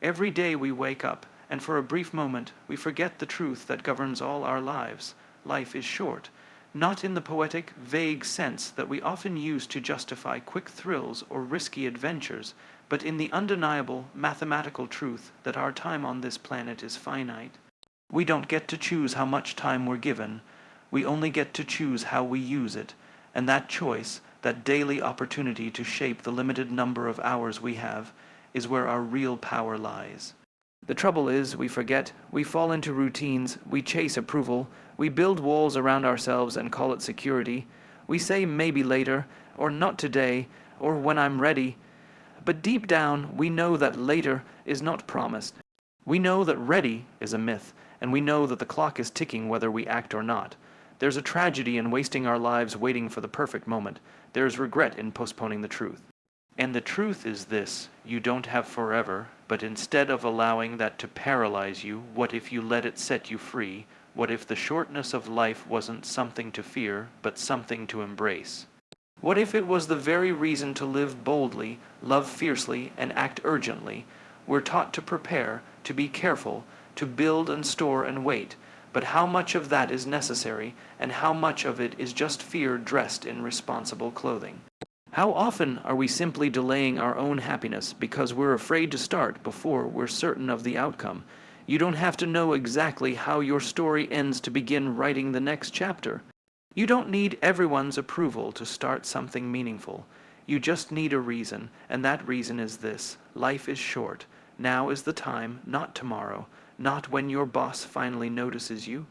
Every day we wake up, and for a brief moment we forget the truth that governs all our lives. Life is short, not in the poetic, vague sense that we often use to justify quick thrills or risky adventures, but in the undeniable, mathematical truth that our time on this planet is finite. We don't get to choose how much time we're given, we only get to choose how we use it, and that choice, that daily opportunity to shape the limited number of hours we have, is where our real power lies. The trouble is, we forget, we fall into routines, we chase approval, we build walls around ourselves and call it security. We say maybe later, or not today, or when I'm ready. But deep down, we know that later is not promised. We know that ready is a myth, and we know that the clock is ticking whether we act or not. There's a tragedy in wasting our lives waiting for the perfect moment. There's regret in postponing the truth. And the truth is this: you don't have forever, but instead of allowing that to paralyze you, what if you let it set you free? What if the shortness of life wasn't something to fear, but something to embrace? What if it was the very reason to live boldly, love fiercely, and act urgently? We're taught to prepare, to be careful, to build and store and wait, but how much of that is necessary, and how much of it is just fear dressed in responsible clothing? How often are we simply delaying our own happiness because we're afraid to start before we're certain of the outcome? You don't have to know exactly how your story ends to begin writing the next chapter. You don't need everyone's approval to start something meaningful. You just need a reason, and that reason is this: life is short. Now is the time, not tomorrow. Not when your boss finally notices you.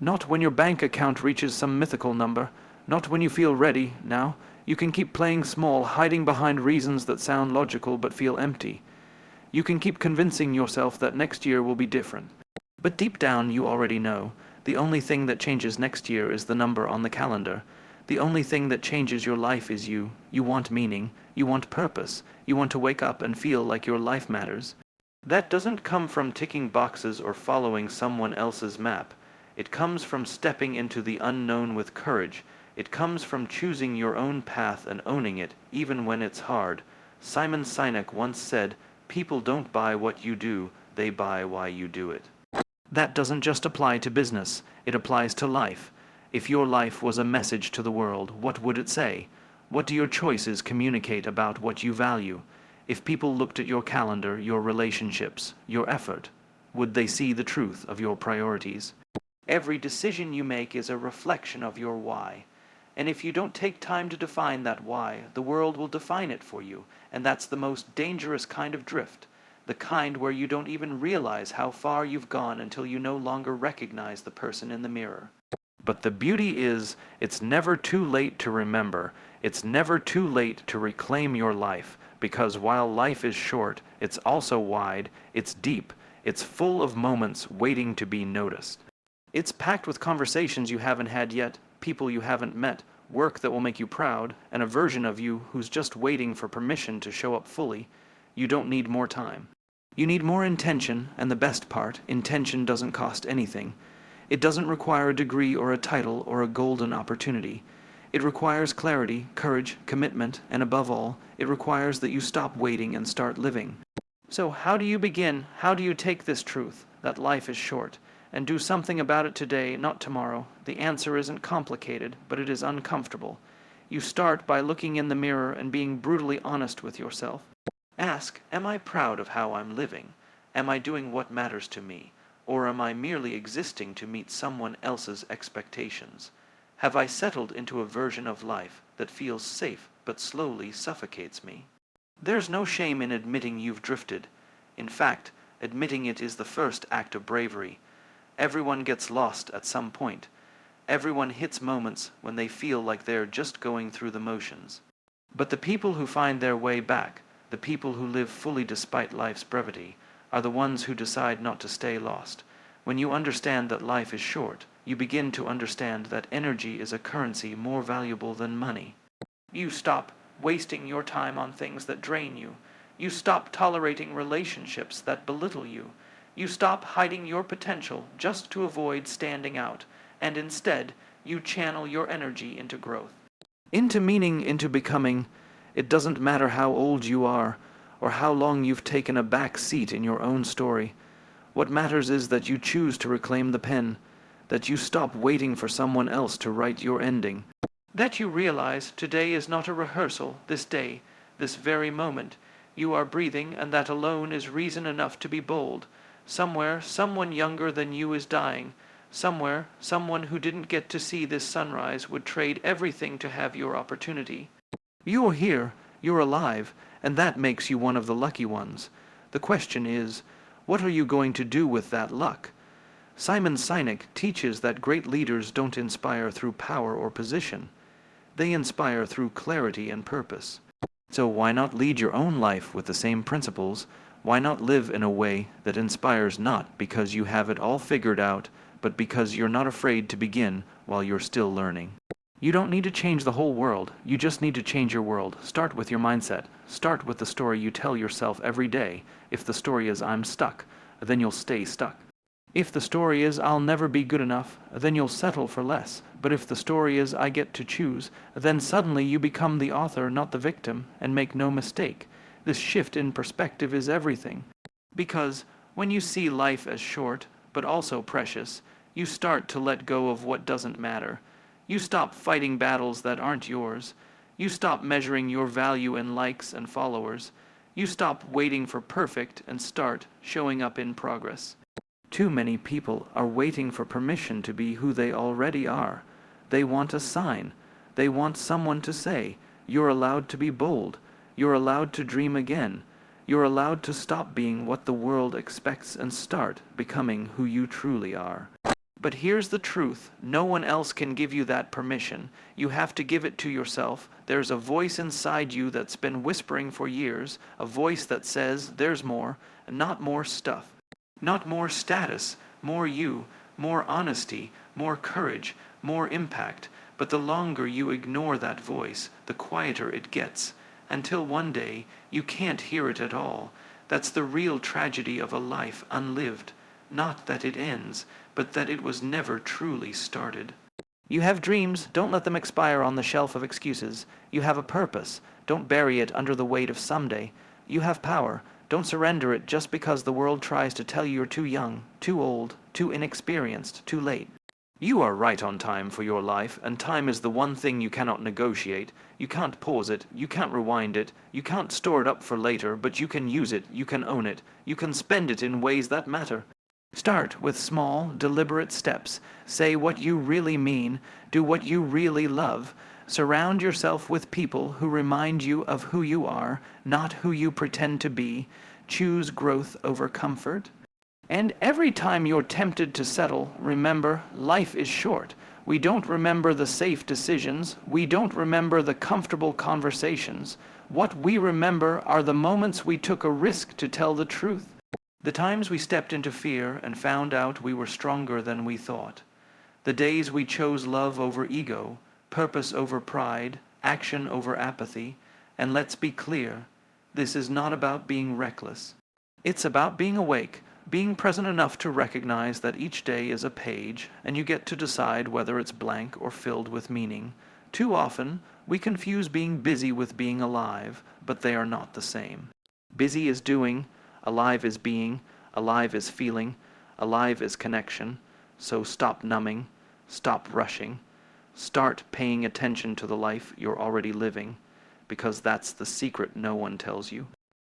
Not when your bank account reaches some mythical number. Not when you feel ready. Now, you can keep playing small, hiding behind reasons that sound logical but feel empty. You can keep convincing yourself that next year will be different. But deep down you already know. The only thing that changes next year is the number on the calendar. The only thing that changes your life is you. You want meaning. You want purpose. You want to wake up and feel like your life matters. That doesn't come from ticking boxes or following someone else's map. It comes from stepping into the unknown with courage. It comes from choosing your own path and owning it, even when it's hard. Simon Sinek once said, "People don't buy what you do, they buy why you do it." That doesn't just apply to business, it applies to life. If your life was a message to the world, what would it say? What do your choices communicate about what you value? If people looked at your calendar, your relationships, your effort, would they see the truth of your priorities? Every decision you make is a reflection of your why. And if you don't take time to define that why, the world will define it for you, and that's the most dangerous kind of drift, the kind where you don't even realize how far you've gone until you no longer recognize the person in the mirror. But the beauty is, it's never too late to remember. It's never too late to reclaim your life, because while life is short, it's also wide, it's deep, it's full of moments waiting to be noticed. It's packed with conversations you haven't had yet, people you haven't met, work that will make you proud, and a version of you who's just waiting for permission to show up fully. You don't need more time. You need more intention, and the best part, intention doesn't cost anything. It doesn't require a degree or a title or a golden opportunity. It requires clarity, courage, commitment, and above all, it requires that you stop waiting and start living. So how do you begin? How do you take this truth, that life is short, and do something about it today, not tomorrow? The answer isn't complicated, but it is uncomfortable. You start by looking in the mirror and being brutally honest with yourself. Ask, am I proud of how I'm living? Am I doing what matters to me? Or am I merely existing to meet someone else's expectations? Have I settled into a version of life that feels safe but slowly suffocates me? There's no shame in admitting you've drifted. In fact, admitting it is the first act of bravery. Everyone gets lost at some point. Everyone hits moments when they feel like they're just going through the motions. But the people who find their way back, the people who live fully despite life's brevity, are the ones who decide not to stay lost. When you understand that life is short, you begin to understand that energy is a currency more valuable than money. You stop wasting your time on things that drain you. You stop tolerating relationships that belittle you. You stop hiding your potential just to avoid standing out, and instead, you channel your energy into growth. Into meaning, into becoming. It doesn't matter how old you are, or how long you've taken a back seat in your own story. What matters is that you choose to reclaim the pen, that you stop waiting for someone else to write your ending, that you realize today is not a rehearsal, this day, this very moment. You are breathing, and that alone is reason enough to be bold. Somewhere, someone younger than you is dying. Somewhere, someone who didn't get to see this sunrise would trade everything to have your opportunity. You're here, you're alive, and that makes you one of the lucky ones. The question is, what are you going to do with that luck? Simon Sinek teaches that great leaders don't inspire through power or position. They inspire through clarity and purpose. So why not lead your own life with the same principles? Why not live in a way that inspires not because you have it all figured out, but because you're not afraid to begin while you're still learning? You don't need to change the whole world. You just need to change your world. Start with your mindset. Start with the story you tell yourself every day. If the story is I'm stuck, then you'll stay stuck. If the story is I'll never be good enough, then you'll settle for less. But if the story is I get to choose, then suddenly you become the author, not the victim, and make no mistake. This shift in perspective is everything. Because when you see life as short, but also precious, you start to let go of what doesn't matter. You stop fighting battles that aren't yours. You stop measuring your value in likes and followers. You stop waiting for perfect and start showing up in progress. Too many people are waiting for permission to be who they already are. They want a sign. They want someone to say, you're allowed to be bold. You're allowed to dream again. You're allowed to stop being what the world expects and start becoming who you truly are. But here's the truth. No one else can give you that permission. You have to give it to yourself. There's a voice inside you that's been whispering for years, a voice that says there's more, and not more stuff. Not more status, more you, more honesty, more courage, more impact. But the longer you ignore that voice, the quieter it gets, until one day you can't hear it at all. That's the real tragedy of a life unlived. Not that it ends, but that it was never truly started. You have dreams, don't let them expire on the shelf of excuses. You have a purpose, don't bury it under the weight of someday. You have power, don't surrender it just because the world tries to tell you you're too young, too old, too inexperienced, too late. You are right on time for your life, and time is the one thing you cannot negotiate. You can't pause it, you can't rewind it, you can't store it up for later, but you can use it, you can own it, you can spend it in ways that matter. Start with small, deliberate steps. Say what you really mean, do what you really love. Surround yourself with people who remind you of who you are, not who you pretend to be. Choose growth over comfort. And every time you're tempted to settle, remember, life is short. We don't remember the safe decisions. We don't remember the comfortable conversations. What we remember are the moments we took a risk to tell the truth. The times we stepped into fear and found out we were stronger than we thought. The days we chose love over ego, purpose over pride, action over apathy. And let's be clear, this is not about being reckless. It's about being awake, being present enough to recognize that each day is a page, and you get to decide whether it's blank or filled with meaning. Too often, we confuse being busy with being alive, but they are not the same. Busy is doing, alive is being, alive is feeling, alive is connection. So stop numbing, stop rushing, start paying attention to the life you're already living, because that's the secret no one tells you.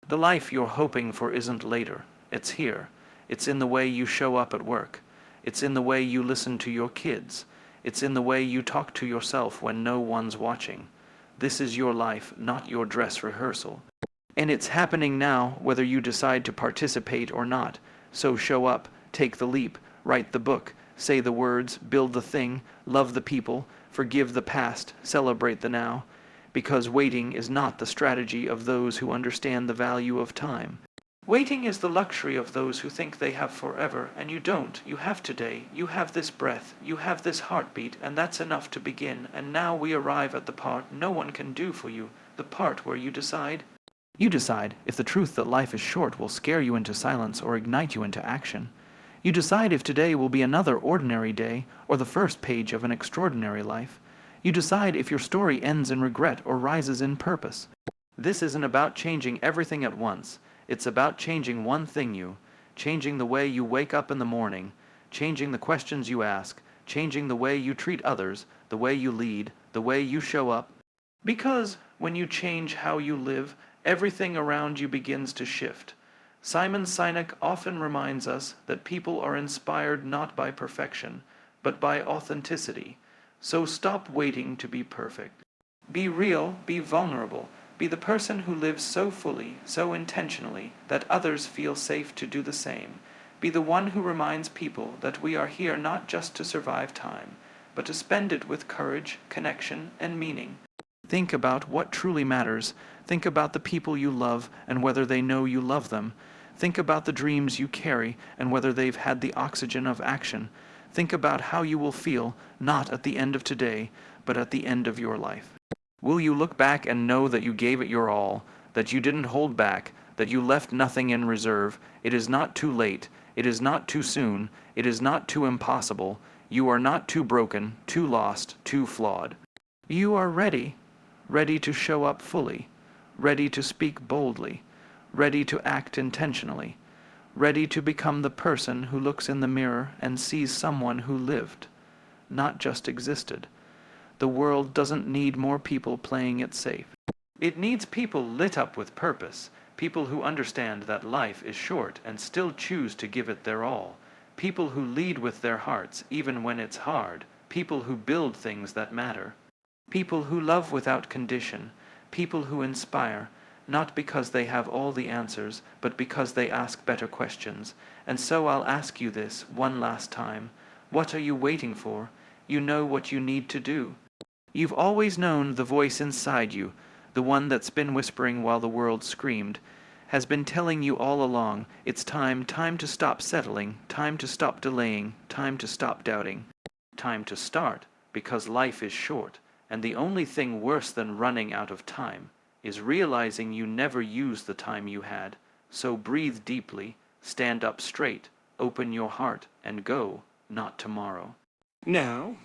The life you're hoping for isn't later, it's here. It's in the way you show up at work. It's in the way you listen to your kids. It's in the way you talk to yourself when no one's watching. This is your life, not your dress rehearsal. And it's happening now, whether you decide to participate or not. So show up, take the leap, write the book, say the words, build the thing, love the people, forgive the past, celebrate the now. Because waiting is not the strategy of those who understand the value of time. Waiting is the luxury of those who think they have forever, and you don't. You have today. You have this breath. You have this heartbeat, and that's enough to begin. And now we arrive at the part no one can do for you, the part where you decide. You decide if the truth that life is short will scare you into silence or ignite you into action. You decide if today will be another ordinary day or the first page of an extraordinary life. You decide if your story ends in regret or rises in purpose. This isn't about changing everything at once. It's about changing one thing, changing the way you wake up in the morning, changing the questions you ask, changing the way you treat others, the way you lead, the way you show up. Because when you change how you live, everything around you begins to shift. Simon Sinek often reminds us that people are inspired not by perfection, but by authenticity. So stop waiting to be perfect. Be real, be vulnerable, be the person who lives so fully, so intentionally, that others feel safe to do the same. Be the one who reminds people that we are here not just to survive time, but to spend it with courage, connection, and meaning. Think about what truly matters. Think about the people you love and whether they know you love them. Think about the dreams you carry and whether they've had the oxygen of action. Think about how you will feel, not at the end of today, but at the end of your life. Will you look back and know that you gave it your all, that you didn't hold back, that you left nothing in reserve? It is not too late. It is not too soon. It is not too impossible. You are not too broken, too lost, too flawed. You are ready, ready to show up fully, ready to speak boldly, ready to act intentionally, ready to become the person who looks in the mirror and sees someone who lived, not just existed. The world doesn't need more people playing it safe. It needs people lit up with purpose, people who understand that life is short and still choose to give it their all, people who lead with their hearts even when it's hard, people who build things that matter, people who love without condition, people who inspire, not because they have all the answers, but because they ask better questions. And so I'll ask you this one last time. What are you waiting for? You know what you need to do. You've always known the voice inside you, the one that's been whispering while the world screamed, has been telling you all along, it's time to stop settling, time to stop delaying, time to stop doubting, time to start, because life is short, and the only thing worse than running out of time is realizing you never used the time you had. So breathe deeply, stand up straight, open your heart, and go, not tomorrow. Now,